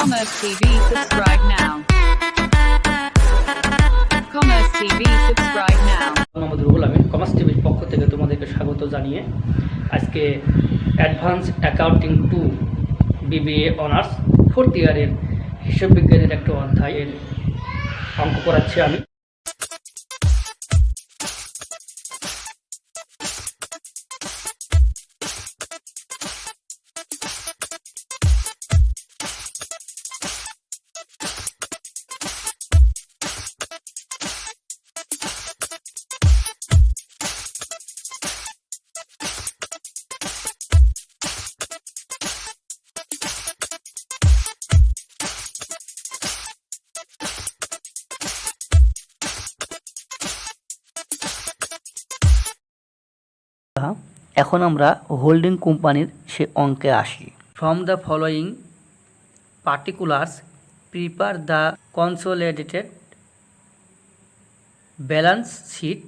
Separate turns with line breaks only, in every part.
Commerce TV, subscribe now. Commerce TV, subscribe now.
Mohammad Ruhul Amin commerce টিভির পক্ষ থেকে তোমাদেরকে স্বাগত জানিয়ে আজকে advance accounting 2 BBA honours 4th ইয়ারের হিসাব বিজ্ঞানের একটা অধ্যায়ের অঙ্ক করাচ্ছি আমি। এখন আমরা হোল্ডিং কোম্পানির সে অঙ্কে আসি। From the following particulars prepare the consolidated balance sheet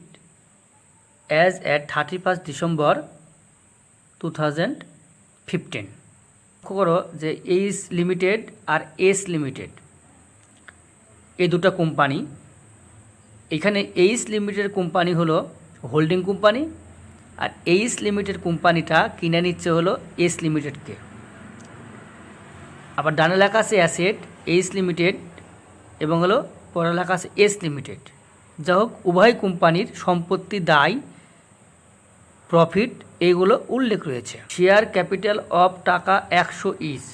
as at 31 December 2015। লক্ষ্য করো যে এইচ লিমিটেড আর এস লিমিটেড এই দুটো কোম্পানি। এখানে এইচ লিমিটেড কোম্পানি হলো হোল্ডিং কোম্পানি, আর এইচ লিমিটেড কোম্পানিটা কিনে নিচ্ছে হলো এস লিমিটেডকে। আবার ডানে লেখা আছে অ্যাসেট এইচ লিমিটেড এবং হলো পরে লেখা আছে এস লিমিটেড। যা হোক, উভয় কোম্পানির সম্পত্তি, দায়, প্রফিট এইগুলো উল্লেখ রয়েছে। শেয়ার ক্যাপিটাল অফ টাকা 100 ইচ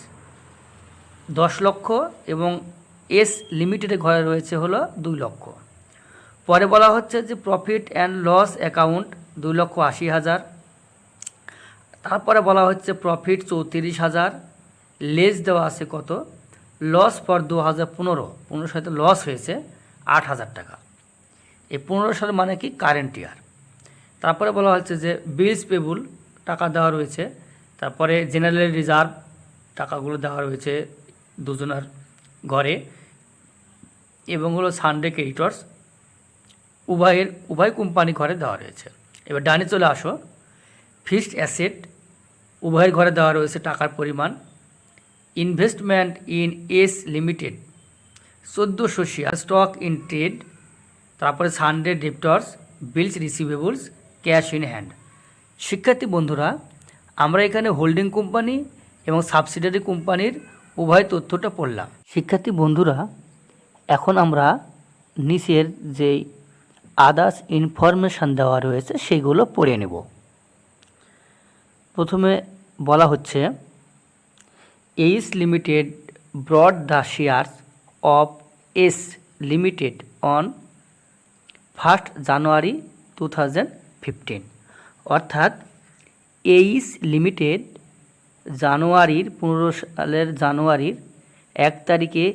10 লক্ষ এবং এস লিমিটেডের ঘরে রয়েছে হলো 2 লক্ষ। পরে বলা হচ্ছে যে প্রফিট অ্যান্ড লস অ্যাকাউন্ট 2,80,000। তারপরে বলা হচ্ছে প্রফিট 34,000, লেস দেওয়া আছে কত, লস ফর 2015 সালে লস হয়েছে 8,000 টাকা। এই 15 সাল মানে কি কারেন্ট ইয়ার। তারপরে বলা হচ্ছে যে বিলস পেবল টাকা দেওয়া রয়েছে। তারপরে জেনারেল রিজার্ভ টাকাগুলো দেওয়া রয়েছে দুজনের ঘরে, এবং হলো সানডে ক্রেডিটর্স উভয় কোম্পানি ঘরে দেওয়া রয়েছে। এবার ডানে চলে আসো, ফিক্সড অ্যাসেট উভয়ের ঘরে দেওয়া রয়েছে টাকার পরিমাণ। Investment in S limited 1400 share, stock in trade, তারপরে sundry debtors, bills receivables, cash in hand. শিক্ষার্থী বন্ধুরা, আমরা এখানে হোল্ডিং কোম্পানি এবং সাবসিডিয়ারি কোম্পানির উভয় তথ্যটা পড়লাম। শিক্ষার্থী বন্ধুরা, এখন আমরা নিচের যেই আদার্স ইনফরমেশান দেওয়া রয়েছে সেগুলো পড়ে নেব। প্রথমে বলা হচ্ছে H limited broad the shares of S limited on 1 January 2015। অর্থাৎ এইচ লিমিটেড জানুয়ারির 15 সালের জানুয়ারির 1 তারিখে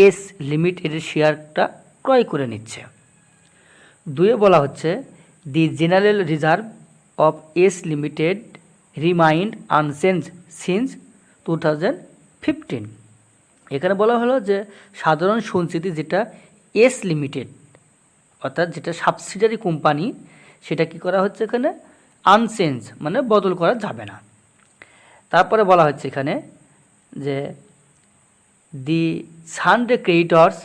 এস লিমিটেডের শেয়ারটা ক্রয় করে নিচ্ছে। 2 বলা হচ্ছে the general reserve of S limited remind unchange since 2015। এখানে বলা হলো যে সাধারণ সঞ্চিতি যেটা এস লিমিটেড অর্থাৎ যেটা সাবসিডিয়ারি কোম্পানি, সেটা কি করা হচ্ছে এখানে আনচেঞ্জ মানে বদল করা যাবে না। তারপরে বলা হচ্ছে এখানে যে the sundry creditors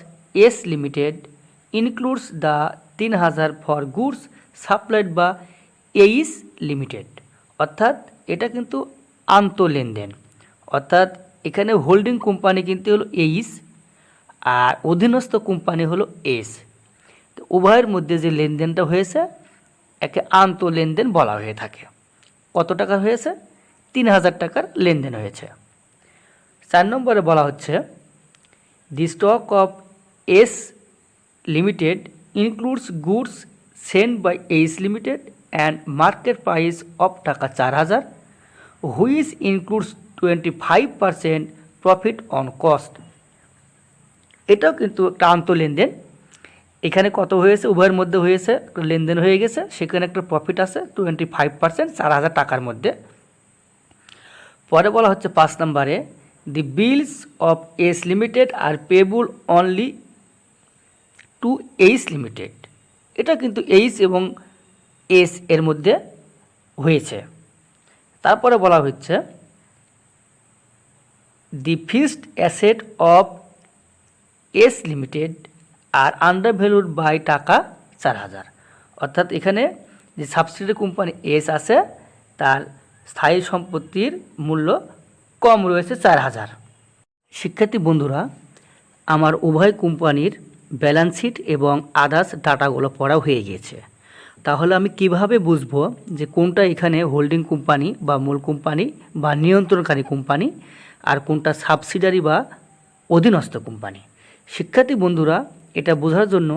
S limited includes the 3,000 for goods supplied বা এইচ লিমিটেড। অর্থাৎ এটা কিন্তু আন্তঃলেনদেন, অর্থাৎ এখানে হোল্ডিং কোম্পানি কিন্তু হলো এইচ আর অধীনস্থ কোম্পানি হলো এস। তো উভয়ের মধ্যে যে লেনদেনটা হয়েছে একে আন্তঃলেনদেন বলা হয়ে থাকে। কত টাকা হয়েছে? 3,000 টাকার লেনদেন হয়েছে। 4 নম্বরে বলা হচ্ছে the stock of S limited includes goods sent by H Limited and market price of টাকা 4,000 which includes 25% profit on cost। এটাও কিন্তু একটা আন্তঃলেনদেন। এখানে কত হয়েছে? উভয়ের মধ্যে হয়েছে, লেনদেন হয়ে গেছে, সেখানে একটা প্রফিট আছে 25%, 4,000 টাকার মধ্যে। পরে বলা হচ্ছে 5 নম্বরে the bills of S limited are payable only to H limited. এটা কিন্তু এইচ এবং এস এর মধ্যে হয়েছে। তারপরে বলা হচ্ছে the fixed asset of S limited are undervalued by টাকা 4,000। অর্থাৎ এখানে যে সাবসিডিয়ারি কোম্পানি এস আছে তার স্থায়ী সম্পত্তির মূল্য কম রয়েছে 4,000। শিক্ষার্থী বন্ধুরা, আমার উভয় কোম্পানির ব্যালেন্স শিট এবং আদার্স ডাটাগুলো পড়া হয়ে গিয়েছে। তাহলে আমি কিভাবে বুঝবো যে কোনটা এখানে হোল্ডিং কোম্পানি বা মূল কোম্পানি বা নিয়ন্ত্রণকারী কোম্পানি আর কোনটা সাবসিডিয়ারি বা অধীনস্থ কোম্পানি? শিক্ষার্থী বন্ধুরা, এটা বোঝার জন্য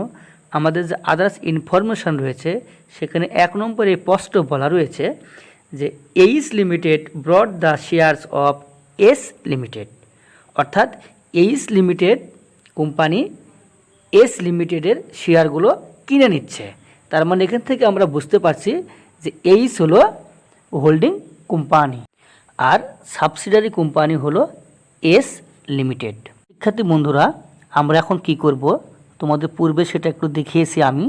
আমাদের যে আদার্স ইনফরমেশন রয়েছে সেখানে 1 নম্বরে স্পষ্ট বলা রয়েছে যে H limited broad the shares of S limited. অর্থাৎ এইস লিমিটেড কোম্পানি এস লিমিটেডের শেয়ারগুলো কিনে নিচ্ছে। তার মানে এখান থেকে আমরা বুঝতে পারছি যে এইস হলো হোল্ডিং কোম্পানি আর সাবসিডিয়ারি কোম্পানি হলো এস লিমিটেড। শিক্ষার্থী বন্ধুরা, আমরা এখন কি করব তোমাদের পূর্বে সেটা একটু দেখিয়েছি আমি।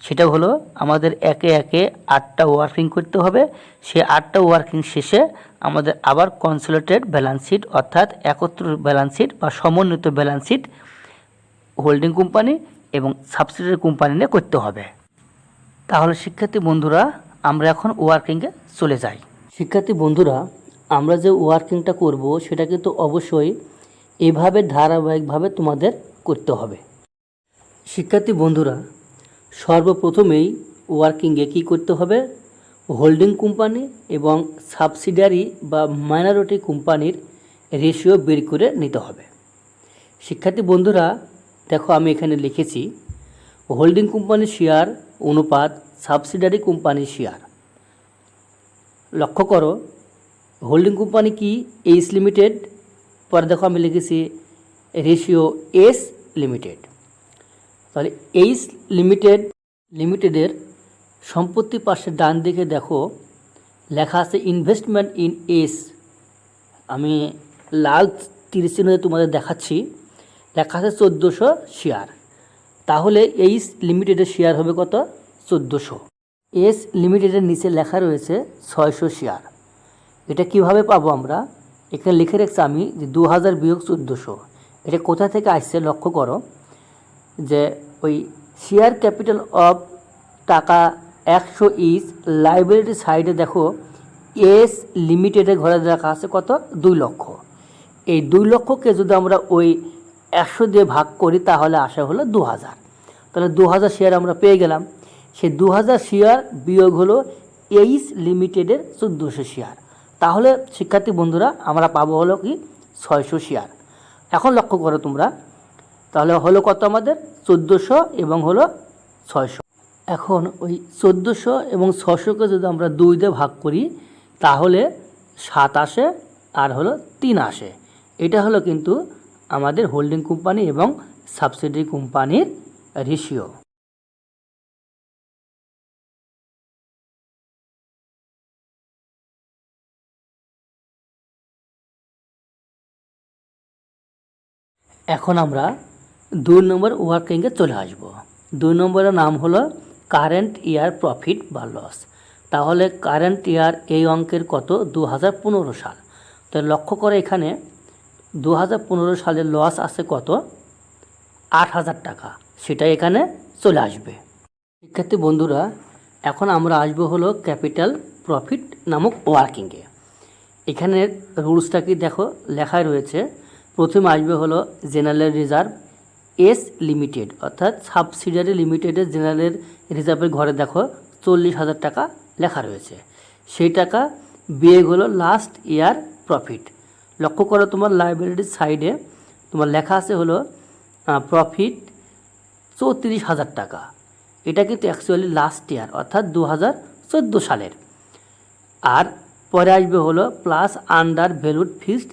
সেটা হলো আমাদের একে একে 8টা ওয়ার্কিং করতে হবে। সেই 8টা ওয়ার্কিং শেষে আমাদের আবার কনসোলিডেটেড ব্যালেন্স শিট অর্থাৎ একত্র ব্যালেন্স শিট বা সমন্বিত ব্যালেন্স শিট হোল্ডিং কোম্পানি এবং সাবসিডিয়ারি কোম্পানি নিয়ে করতে হবে। তাহলে শিক্ষার্থী বন্ধুরা, আমরা এখন ওয়ার্কিংয়ে চলে যাই। শিক্ষার্থী বন্ধুরা, আমরা যে ওয়ার্কিংটা করব সেটা কিন্তু অবশ্যই এভাবে ধারাবাহিকভাবে তোমাদের করতে হবে। শিক্ষার্থী বন্ধুরা, সর্বপ্রথমেই ওয়ার্কিংয়ে কী করতে হবে? হোল্ডিং কোম্পানি এবং সাবসিডিয়ারি বা মাইনরিটি কোম্পানির রেশিও বের করে নিতে হবে। শিক্ষার্থী বন্ধুরা, দেখো আমি এখানে লিখেছি হোল্ডিং কোম্পানির শেয়ার অনুপাত সাবসিডিয়ারি কোম্পানির শেয়ার। লক্ষ্য করো, হোল্ডিং কোম্পানি কি? এইস লিমিটেড। পরে দেখো আমি লিখেছি রেশিও এস লিমিটেড। তাহলে এইস লিমিটেডের সম্পত্তি পাশে ডান দিকে দেখো লেখা আছে ইনভেস্টমেন্ট ইন এস। আমি লাল 30 চিহ্নে তোমাদের দেখাচ্ছি, লেখা আছে 1400 শেয়ার। তাহলে এইস লিমিটেডের শেয়ার হবে কত? 1400। এস লিমিটেডের নিচে লেখা রয়েছে 600 শেয়ার। এটা কিভাবে পাবো আমরা? এখানে লিখে রেখেছি আমি যে 2000 বিয়োগ 1400। এটা কোথা থেকে আসছে লক্ষ্য করো, যে ওই শেয়ার ক্যাপিটাল অফ টাকা 100 ইজ লাইবিলিটি সাইডে দেখো এস লিমিটেডের ঘরে রাখা আছে কত? 2 লক্ষ। এই 2 লক্ষকে যদি আমরা ওই 100 দিয়ে ভাগ করি তাহলে আসা হলো 2000। তাহলে 2000 শেয়ার আমরা পেয়ে গেলাম। সেই 2000 শেয়ার বিয়োগ হলো এইস লিমিটেডের 1400 শেয়ার। তাহলে শিক্ষার্থী বন্ধুরা, আমরা পাবো হলো কি 600 শেয়ার। এখন লক্ষ্য করো তোমরা, তাহলে হলো কত আমাদের? 1400 এবং হলো 600। এখন ওই 1400 এবং 600কে যদি আমরা 2 দিয়ে ভাগ করি তাহলে 7 আসে আর হলো 3 আসে। এটা হলো কিন্তু আমাদের হোল্ডিং কোম্পানি এবং সাবসিডিয়ারি কোম্পানির রেশিও। এখন আমরা 2 নম্বর ওয়ার্কিংয়ে চলে আসব। 2 নম্বরের নাম হলো কারেন্ট ইয়ার প্রফিট বা লস। তাহলে কারেন্ট ইয়ার এই অঙ্কের কত? 2015 সাল। তো লক্ষ্য করে এখানে 2015 সালের লস আছে কত? 8,000 টাকা। সেটা এখানে চলে আসবে। শিক্ষার্থী বন্ধুরা, এখন আমরা আসবো হলো ক্যাপিটাল প্রফিট নামক ওয়ার্কিংয়ে। এখানের রুলসটা কি দেখো লেখায় রয়েছে। প্রথমে আসবে হলো জেনারেল রিজার্ভ এস লিমিটেড অর্থাৎ সাবসিডিয়ারি লিমিটেডের জেনারেল রিজার্ভের ঘরে দেখো 40,000 টাকা লেখা রয়েছে। সেই টাকা বিয়োগ হলো লাস্ট ইয়ার প্রফিট। লক্ষ্য করো তোমার লাইবিলিটির সাইডে তোমার লেখা আছে হলো প্রফিট 34,000 টাকা। এটা কিন্তু অ্যাকচুয়ালি লাস্ট ইয়ার অর্থাৎ 2014 সালের। আর পরে আসবে হলো plus under valued fixed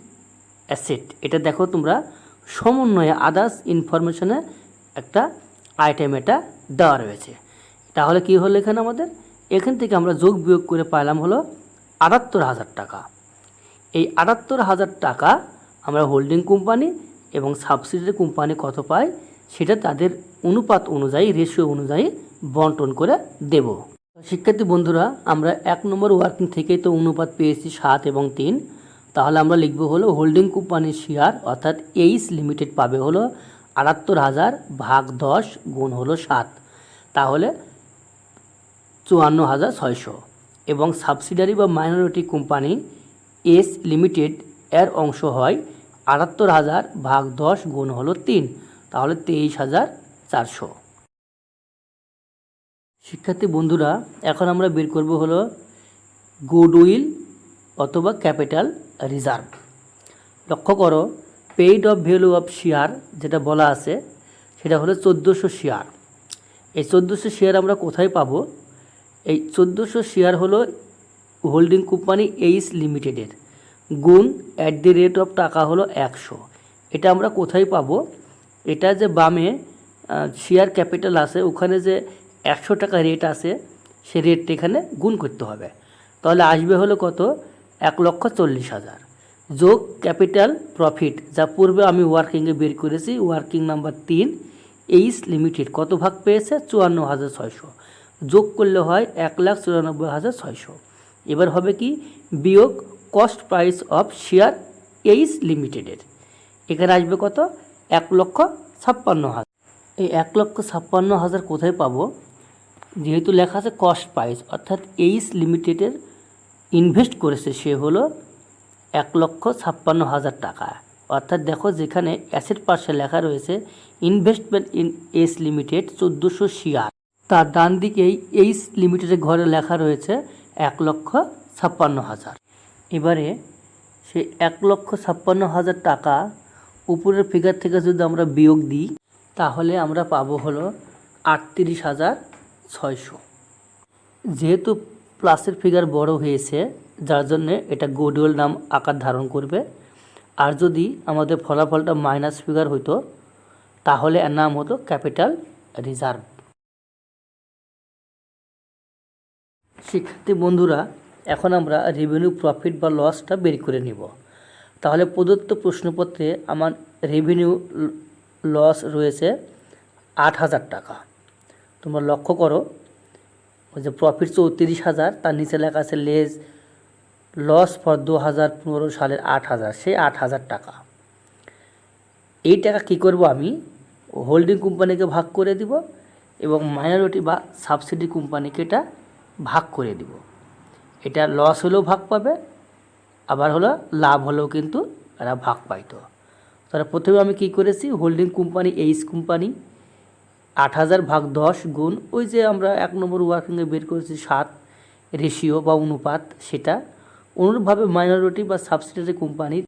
asset. এটা দেখো তোমরা সমন্বয়ে আদার্স ইনফরমেশনে একটা আইটেম এটা দেওয়া রয়েছে। তাহলে কি হলো এখানে আমাদের? এখান থেকে আমরা যোগ বিয়োগ করে পাইলাম হলো 78,000 টাকা। এই 78,000 টাকা আমরা হোল্ডিং কোম্পানি এবং সাবসিডিয়ারি কোম্পানি কত পায় সেটা তাদের অনুপাত অনুযায়ী রেশিও অনুযায়ী বন্টন করে দেব। শিক্ষার্থী বন্ধুরা, আমরা 1 নম্বর ওয়ার্কিং থেকেই তো অনুপাত পেয়েছি 7 এবং 3। তাহলে আমরা লিখব হলো হোল্ডিং কোম্পানির শেয়ার অর্থাৎ এইচ লিমিটেড পাবে হলো ৭৮,০০০ ভাগ 10 গুণ হলো 7, তাহলে ৫৪,৬০০। এবং সাবসিডারি বা মাইনরিটি কোম্পানি এস লিমিটেড এর অংশ হয় ৭৮,০০০ ভাগ 10 গুণ হলো 3, তাহলে ২৩,৪০০। শিক্ষার্থী বন্ধুরা, এখন আমরা বের করব হলো গুডউইল অথবা ক্যাপিটাল রিজার্ভ। লক্ষ্য করো, paid of value of share যেটা বলা আছে সেটা হলো ১৪০০ শেয়ার। এই ১৪০০ শেয়ার আমরা কোথায় পাবো? এই ১৪০০ শেয়ার হলো হোল্ডিং কোম্পানি এইচ লিমিটেডের, গুণ @ টাকা হলো ১০০। এটা আমরা কোথায় পাবো? এটা যে বামে শেয়ার ক্যাপিটাল আছে, ওখানে যে ১০০ টাকা রেট আছে, সে রেটটা এখানে গুণ করতে হবে। তাহলে আসবে হলো কত? ১,৪০,০০০ যোগ ক্যাপিটাল প্রফিট, যা পূর্বে আমি ওয়ার্কিংয়ে বের করেছি, ওয়ার্কিং নাম্বার ৩, এইচ লিমিটেড কত ভাগ পেয়েছে? ৫৪,৬০০, যোগ করলে হয় ১,৯৪,৬০০। এবার হবে কি? বিয়োগ cost price of share H লিমিটেডের, এখানে আসবে কত? ১,৫৬,০০০। এই ১,৫৬,০০০ কোথায় পাবো? যেহেতু লেখা আছে কস্ট প্রাইস, অর্থাৎ এইচ লিমিটেডের ইনভেস্ট করেছে সে হলো ১,৫৬,০০০ টাকা। অর্থাৎ দেখো, যেখানে অ্যাসেট পাশে লেখা রয়েছে investment in H limited ১৪০০ share, তার ডান দিকেই এইচ লিমিটেডের ঘরে লেখা রয়েছে ১,৫৬,০০০। এবারে সেই ১,৫৬,০০০ টাকা উপরের ফিগার থেকে যদি আমরা বিয়োগ দিই, তাহলে আমরা পাবো হলো ৩৮,৬০০। যেহেতু প্লাসের ফিগার বড় হয়েছে, যার জন্যে এটা গুডউইল নাম আকার ধারণ করবে। আর যদি আমাদের ফলাফলটা মাইনাস ফিগার হইতো, তাহলে এর নাম হতো ক্যাপিটাল রিজার্ভ। শিক্ষার্থী বন্ধুরা, এখন আমরা রেভিনিউ প্রফিট বা লসটা বের করে নিব। তাহলে প্রদত্ত প্রশ্নপত্রে আমার রেভিনিউ লস রয়েছে ৮,০০০ টাকা। তোমরা লক্ষ্য করো, ওই যে প্রফিট ৩৪,০০০, তার নিচে লেখা আছে লেস লস ফর ২০১৫ সালের ৮,০০০, সেই ৮,০০০ টাকা। এই টাকা কী করব? আমি হোল্ডিং কোম্পানিকে ভাগ করে দিব এবং মাইনরিটি বা সাবসিডি কোম্পানিকে এটা ভাগ করে দিব। এটা লস হলেও ভাগ পাবে, আবার হলো লাভ হলেও কিন্তু এরা ভাগ পাইতো। তাহলে প্রথমে আমি কি করেছি? হোল্ডিং কোম্পানি এইচ কোম্পানি ৮,০০০ ভাগ ১০ গুণ ওই যে আমরা ১ নম্বর ওয়ার্কিংয়ে বের করেছি ৭ রেশিও বা অনুপাত, সেটা অনুরূপভাবে মাইনরিটি বা সাবসিডিয়ারি কোম্পানি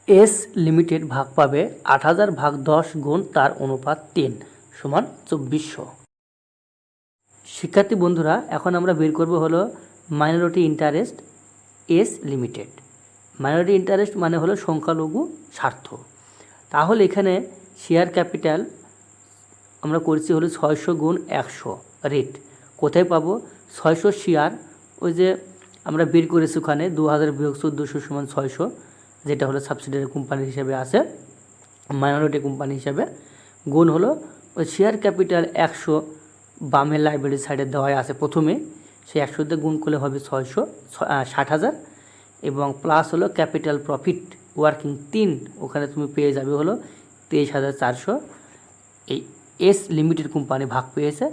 এস লিমিটেড ভাগ পাবে ৮,০০০ ভাগ ১০ গুণ তার অনুপাত ৩ সমান ২৪০০। শিক্ষার্থী বন্ধুরা, এখন আমরা বের করব হলো minority interest S limited. Minority interest মানে হলো সংখ্যালঘু স্বার্থ। তাহলে এখানে শেয়ার ক্যাপিটাল আমরা করছি হলো ৬০০ গুণ ১০০ রেট। কোথায় পাবো? ৬০০ শেয়ার, ওই যে আমরা বের করেছি ওখানে ২,০০০ বিয়োগ ১৪০০ সমান ৬০০, যেটা হলো সাবসিডিয়ারি কোম্পানি হিসেবে আছে, মাইনরিটি কোম্পানি হিসেবে, গুণ হলো ওই শেয়ার ক্যাপিটাল ১০০ বামের লাইব্রেরি সাইডে দেওয়া আছে প্রথমে, সেই ১০০তে গুণ করলে হবে ৬০০ এবং প্লাস হলো ক্যাপিটাল প্রফিট ওয়ার্কিং ৩, ওখানে তুমি পেয়ে যাবে হলো ২৩,৪০০। এই এস লিমিটেড কোম্পানি ভাগ পেয়েছে,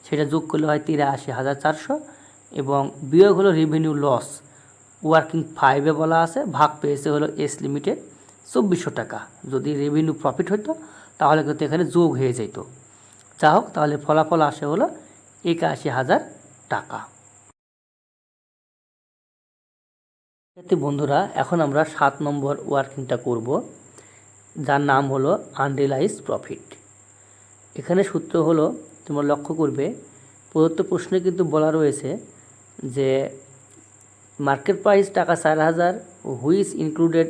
সেটা যোগ করলে হয় ৮৩,৪০০ এবং বিয়োগ হলো রেভিনিউ লস ওয়ার্কিং 5-এ বলা আছে, ভাগ পেয়েছে হলো এস লিমিটেড ২৪০০ টাকা। যদি রেভিনিউ প্রফিট হতো তাহলে কিন্তু এখানে যোগ হয়ে যেত। যা হোক, তাহলে ফলাফল আসে হলো ৮১,০০০ টাকা। বন্ধুরা, এখন আমরা ৭ নম্বর ওয়ার্কিংটা করব, যার নাম হলো আনরিয়ালাইজ প্রফিট। এখানে সূত্র হলো, তোমরা লক্ষ্য করবে প্রদত্ত প্রশ্নে কিন্তু বলা রয়েছে যে মার্কেট প্রাইস টাকা ৪,০০০ which included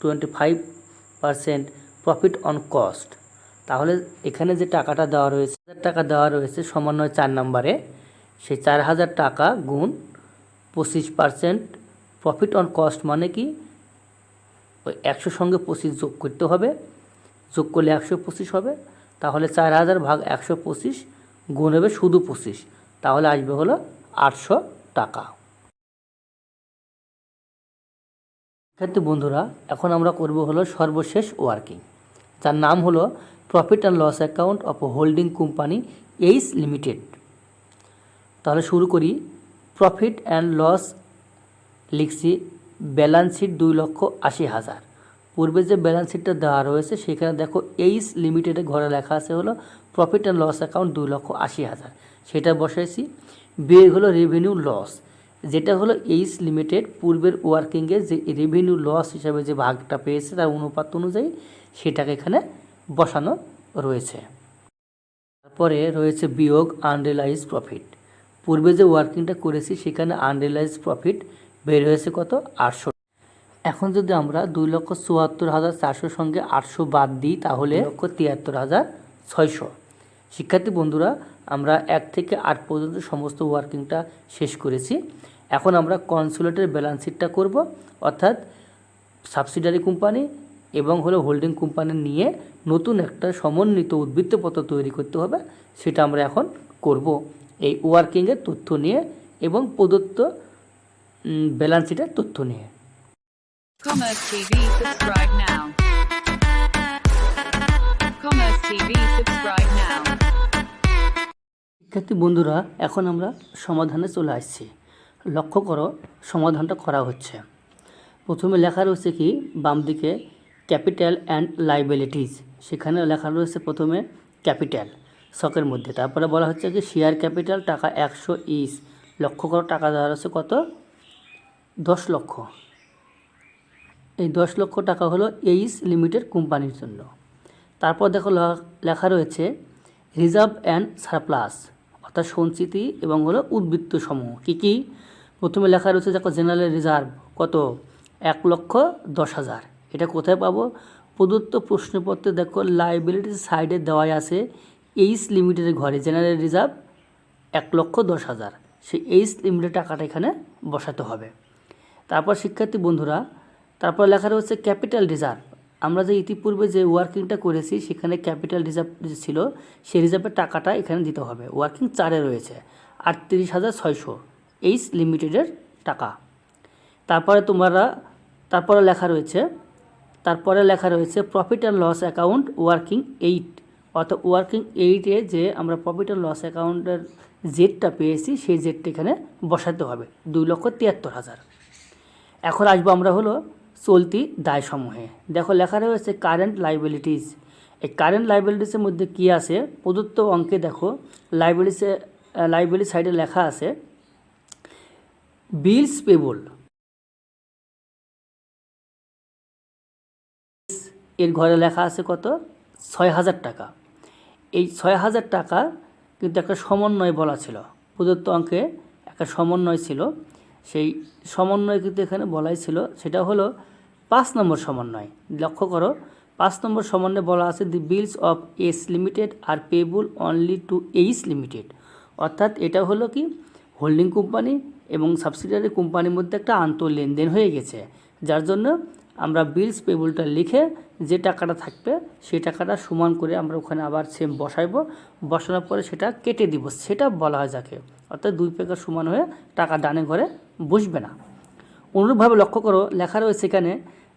25% profit on cost. তাহলে এখানে যে টাকাটা দেওয়া রয়েছে, টাকা দেওয়া রয়েছে সমন্বয় ৪ নম্বরে, সেই ৪,০০০ টাকা গুণ 25% প্রফিট অন কস্ট মানে কি? ওই ১০০ সঙ্গে ২৫ যোগ করতে হবে, যোগ করলে ১২৫ হবে। তাহলে ৪,০০০ ভাগ ১২৫ গুণ হবে শুধু ২৫, তাহলে আসবে হলো ৮০০ টাকা। শিক্ষার্থী বন্ধুরা, এখন আমরা করব হলো সর্বশেষ ওয়ার্কিং, যার নাম হলো profit and loss account of holding company H limited. তাহলে শুরু করি। প্রফিট অ্যান্ড লস লিখছি ব্যালেন্স শিট 2,80,000। পূর্বে যে ব্যালেন্স শিটটা দেওয়া রয়েছে সেখানে দেখো এইচ লিমিটেডের ঘরে লেখা আছে হলো প্রফিট অ্যান্ড লস অ্যাকাউন্ট 2,80,000, সেটা বসাইছি। বিয়ে হলো রেভিনিউ লস, যেটা হলো এইচ লিমিটেড পূর্বের ওয়ার্কিংয়ে যে রেভিনিউ লস হিসাবে যে ভাগটা পেয়েছে তার অনুপাত অনুযায়ী সেটাকে এখানে বসানো রয়েছে। তারপরে রয়েছে বিয়োগ আনরিয়ালাইজ প্রফিট। পূর্বে যে ওয়ার্কিংটা করেছি সেখানে আনরিয়ালাইজ প্রফিট বের হয়েছে কত, 800। এখন যদি আমরা 2,74,400 সঙ্গে 800 বাদ দিই তাহলে 1,73,600। শিক্ষার্থী বন্ধুরা, আমরা 1 থেকে 8 পর্যন্ত সমস্ত ওয়ার্কিংটা শেষ করেছি। এখন আমরা কনসোলিডেটেড ব্যালেন্স শিটটা করব, অর্থাৎ সাবসিডিয়ারি কোম্পানি এবং হলো হোল্ডিং কোম্পানি নিয়ে নতুন একটা সমন্বিত উদ্বৃত্তপত্র তৈরি করতে হবে। সেটা আমরা এখন করব এই ওয়ার্কিংয়ের তথ্য নিয়ে এবং প্রদত্ত ব্যালেন্স শিটের তথ্য নিয়ে।
Commerce TV, subscribe now. Commerce TV, subscribe now.
শিক্ষার্থী বন্ধুরা, এখন আমরা সমাধানে চলে আসছি। লক্ষ্য করো সমাধানটা করা হচ্ছে। প্রথমে লেখা রয়েছে কি, বাম দিকে ক্যাপিটাল অ্যান্ড লাইবিলিটিস, সেখানে লেখা রয়েছে প্রথমে ক্যাপিটাল শকের মধ্যে, তারপরে বলা হচ্ছে কি শেয়ার ক্যাপিটাল টাকা 100 ইস। লক্ষ্য করো টাকা দেওয়া রয়েছে কত, 10 লক্ষ। এই 10 লক্ষ টাকা হলো এইচ লিমিটেড কোম্পানির জন্য। তারপর দেখো লেখা রয়েছে রিজার্ভ অ্যান্ড সারপ্লাস, অর্থাৎ সঞ্চিতি এবং হলো উদ্বৃত্ত সমূহ কী কী। প্রথমে লেখা রয়েছে দেখো জেনারেল রিজার্ভ কত, 1,10,000। এটা কোথায় পাবো, প্রদত্ত প্রশ্নপত্রে দেখো লাইবিলিটির সাইডে দেওয়াই আছে এইচ লিমিটেডের ঘরে জেনারেল রিজার্ভ 1,10,000। সেই এইচ লিমিটেড টাকাটা এখানে বসাতে হবে। তারপর শিক্ষার্থী বন্ধুরা, তারপর লেখা রয়েছে ক্যাপিটাল রিজার্ভ। আমরা যে ইতিপূর্বে যে ওয়ার্কিংটা করেছি সেখানে ক্যাপিটাল রিজার্ভ যে ছিল সেই রিজার্ভের টাকাটা এখানে দিতে হবে। ওয়ার্কিং 4-এ রয়েছে 38,600 এইচ লিমিটেডের টাকা। তারপরে লেখা রয়েছে profit and loss account working 8, অর্থাৎ ওয়ার্কিং 8-এ যে আমরা প্রফিট অ্যান্ড লস অ্যাকাউন্টের জেডটা পেয়েছি সেই জেডটা এখানে বসাতে হবে 2,73,000। এখন আসবো আমরা হলো চলতি দায়সমূহে। দেখো লেখা রয়েছে কারেন্ট লাইবিলিটিস। এই কারেন্ট লাইবিলিটিসের মধ্যে কী আছে, প্রদত্ত অঙ্কে দেখো লাইবিলিটি সাইডে লেখা আছে বিলস পেবল, এর ঘরে লেখা আছে কত, 6,000 টাকা। এই 6,000 টাকা কিন্তু একটা সমন্বয় বলা ছিল, প্রদত্ত অঙ্কে একটা সমন্বয় ছিল। সেই সমন্বয় কিন্তু এখানে বলাই ছিল, সেটা হলো 5 নম্বর সমন্বয়। লক্ষ্য করো 5 নম্বর সমন্বয়ে বলা আছে the bills of S limited are payable only to H limited, অর্থাৎ এটা হলো কি হোল্ডিং কোম্পানি এবং সাবসিডিয়ারি কোম্পানির মধ্যে একটা আন্তঃলেনদেন হয়ে গেছে, যার জন্য আমরা বিলস পেবলটা লিখে যে টাকাটা থাকবে সেই টাকাটা সমান করে আমরা ওখানে আবার সেম বসানোর পরে সেটা কেটে দিব, সেটা বলা হয় যাকে, অর্থাৎ 2 পেকার সমান হয়ে টাকা ডানে ঘরে বসবে না। অনুরূপভাবে লক্ষ্য করো লেখা রয়েছে এখানে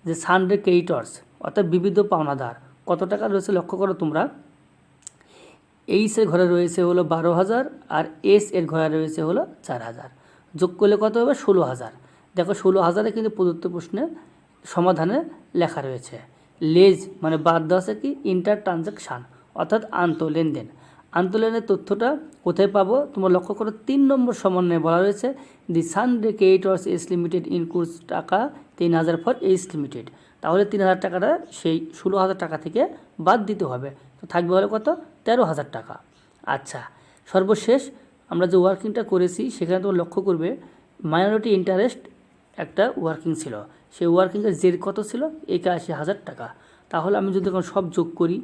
যে সানডে ক্রেডিটর্স, অর্থাৎ বিবিধ পাওনাদার কত টাকা রয়েছে লক্ষ্য করো তোমরা। এইচের ঘরে রয়েছে হলো 12,000 আর এস এর ঘরে রয়েছে হলো 4,000, যোগ করলে কত হবে 16,000। দেখো 16,000-এ কিন্তু প্রদত্ত প্রশ্নে সমাধানে লেখা রয়েছে লেজ মানে বাদ দেওয়া আছে কি ইন্টার ট্রানজাকশান, অর্থাৎ আন্তঃলেনদেন। আন্তঃলেনদেনের তথ্যটা কোথায় পাবো তোমরা লক্ষ্য করো 3 নম্বর সমন্বয়ে বলা রয়েছে the sundry creditors S limited includes টাকা 3,000 ফর এইচ লিমিটেড। তাহলে 3,000 টাকাটা সেই 16,000 টাকা থেকে বাদ দিতে হবে, তো থাকবে হলো কত 13,000 টাকা। আচ্ছা, সর্বশেষ আমরা যে ওয়ার্কিংটা করেছি সেখানে তোমরা লক্ষ্য করবে মাইনরিটি ইন্টারেস্ট একটা ওয়ার্কিং ছিল, সেই ওয়ার্কিংয়ের জের কত ছিল 81,000 টাকা। তাহলে আমি যদি এখন সব যোগ করি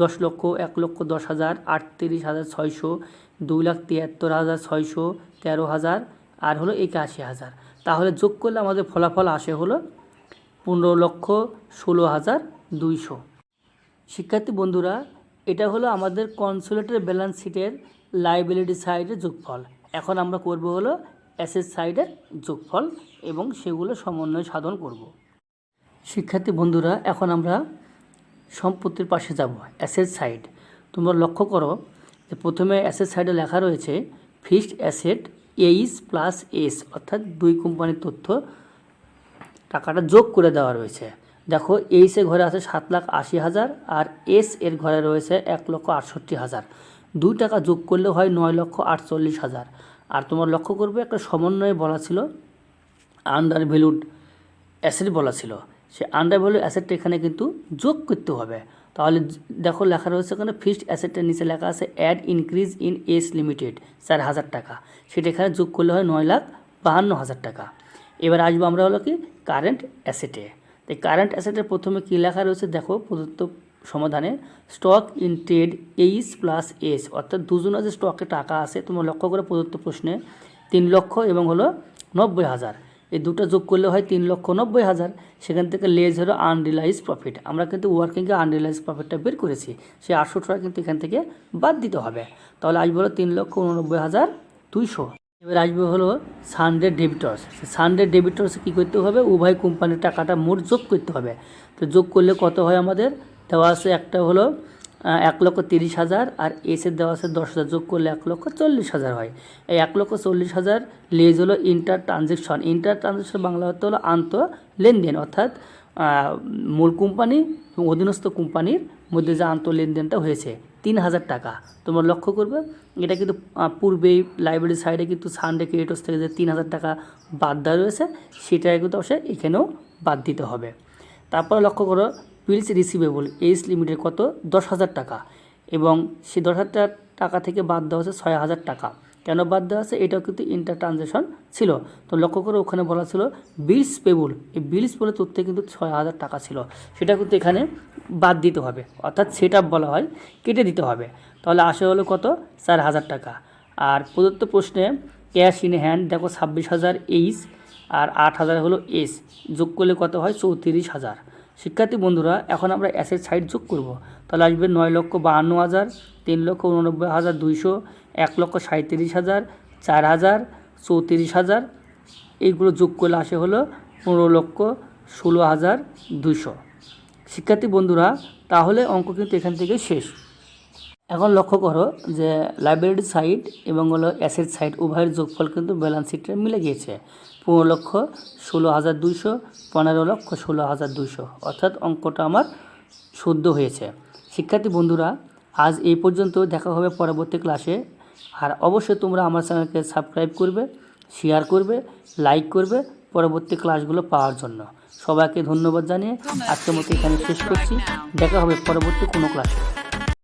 10 লক্ষ, 1,10,000, 38,600, 2,73,600, 13,000 আর হলো 81,000, তাহলে যোগ করলে আমাদের ফলাফল আসে হলো 15,16,200। শিক্ষার্থী বন্ধুরা, এটা হলো আমাদের কনসোলিডেটেড ব্যালেন্স শিটের লাইবিলিটি সাইডের যোগফল। এখন আমরা করব হলো অ্যাসেট সাইডের যোগফল এবং সেগুলো সমন্বয় সাধন করব। শিক্ষার্থী বন্ধুরা, এখন আমরা সম্পত্তির পাশে যাব, অ্যাসেট সাইড। তোমরা লক্ষ্য করো যে প্রথমে অ্যাসেট সাইডে লেখা রয়েছে fixed asset H plus S, অর্থাৎ দুই কোম্পানির তথ্য টাকাটা যোগ করে দেওয়া রয়েছে। দেখো, এইচ এর ঘরে আছে 7,80,000 আর এস এর ঘরে রয়েছে 1,68,000। 2 টাকা যোগ করলে হয় 9,48,000। আর তোমার লক্ষ্য করবে একটা সমন্বয়ে বলা ছিল আন্ডার ভ্যালুড অ্যাসেট বলা ছিল, সে আন্ডার ভ্যালু অ্যাসেটটা এখানে কিন্তু যোগ করতে হবে। তাহলে দেখো লেখা রয়েছে এখানে ফিক্সড অ্যাসেটের নিচে লেখা আছে add increase in S limited 4,000 টাকা, সেটা এখানে যোগ করলে হয় 9,52,000 টাকা। এবার আসবো আমরা হলো কি কারেন্ট অ্যাসেটে। তাই কারেন্ট অ্যাসেটের প্রথমে কী লেখা রয়েছে দেখো, প্রদত্ত সমাধানে stock in trade H plus S, অর্থাৎ দুজনের যে স্টকে টাকা আছে, তোমরা লক্ষ্য করে প্রদত্ত প্রশ্নে 3 লক্ষ এবং হলো 90,000, এই দুটো যোগ করলে হয় 3,90,000। সেখান থেকে লেস হলো আনরিয়ালাইজ প্রফিট। আমরা কিন্তু ওয়ার্কিংয়ে আনরিয়ালাইজ প্রফিটটা বের করেছি, সেই 800 টাকা কিন্তু এখান থেকে বাদ দিতে হবে। তাহলে আসবে হলো 3,89,200। এবার আসবে হলো সানডে ডেবিটর্স। সানডে ডেবিটর্সে কী করতে হবে, উভয় কোম্পানির টাকাটা মোট যোগ করতে হবে। তো যোগ করলে কত হয়, আমাদের দেওয়া আছে একটা হলো 1,30,000 আর এসের দেওয়া আছে 10,000, যোগ করলে 1,40,000 হয়। এই 1,40,000 লেজ হলো inter transaction. Inter transaction Bangla অর্থ হলো আন্ত লেনদেন, অর্থাৎ মূল কোম্পানি এবং অধীনস্থ কোম্পানির মধ্যে যে আন্ত লেনদেনটা হয়েছে 3,000 টাকা। তোমরা লক্ষ্য করবে এটা কিন্তু পূর্বেই লাইব্রেরি সাইডে কিন্তু সানডে ক্রেডিটর্স থেকে যে 3,000 টাকা বাদ দেওয়া রয়েছে, সেটা কিন্তু অবশ্যই এখানেও বাদ দিতে হবে। তারপর লক্ষ্য করো বিলস রিসিভেবল এইচ লিমিটেড কত, 10,000 টাকা, এবং সেই 10,000 টাকা থেকে বাদ দেওয়া হচ্ছে 6,000 টাকা। কেন বাদ দেওয়া আছে, এটাও কিন্তু ইন্টার ট্রানজেকশন ছিল। তো লক্ষ্য করে ওখানে বলা ছিল বিলস পেবল, এই বিলস পেবল তথ্যে কিন্তু 6,000 টাকা ছিল, সেটা কিন্তু এখানে বাদ দিতে হবে, অর্থাৎ সেটা বলা হয় কেটে দিতে হবে। তাহলে আসে হলো কত, 4,000 টাকা। আর প্রদত্ত প্রশ্নে ক্যাশ ইন হ্যান্ড দেখো 26,000 এইচ আর 8,000 হলো এস, যোগ করলে কত হয় 34,000। শিক্ষার্থী বন্ধুরা, এখন আমরা অ্যাসেট সাইড যোগ করব। তাহলে আসবে 9,52,000, 3,89,200, 1,37,000, 4,000, 34,000, এইগুলো যোগ করলে আসে হলো 15,16,200। শিক্ষার্থী বন্ধুরা, তাহলে অঙ্ক কিন্তু এখান থেকে শেষ। এখন লক্ষ্য করো যে লাইব্রেরি সাইড এবং হলো অ্যাসেট সাইড উভয়ের যোগফল কিন্তু ব্যালেন্স শিটে মিলে গিয়েছে। 15,16,200, 15,16,200, অর্থাৎ অঙ্কটা আমার শুদ্ধ হয়েছে। শিক্ষার্থী বন্ধুরা, আজ এই পর্যন্ত, দেখা হবে পরবর্তী ক্লাসে। আর অবশ্যই তোমরা আমার চ্যানেলকে সাবস্ক্রাইব করবে, শেয়ার করবে, লাইক করবে পরবর্তী ক্লাসগুলো পাওয়ার জন্য। সবাইকে ধন্যবাদ জানিয়ে আজকের মতো এখানে শেষ করছি। দেখা হবে পরবর্তী কোনো ক্লাসে।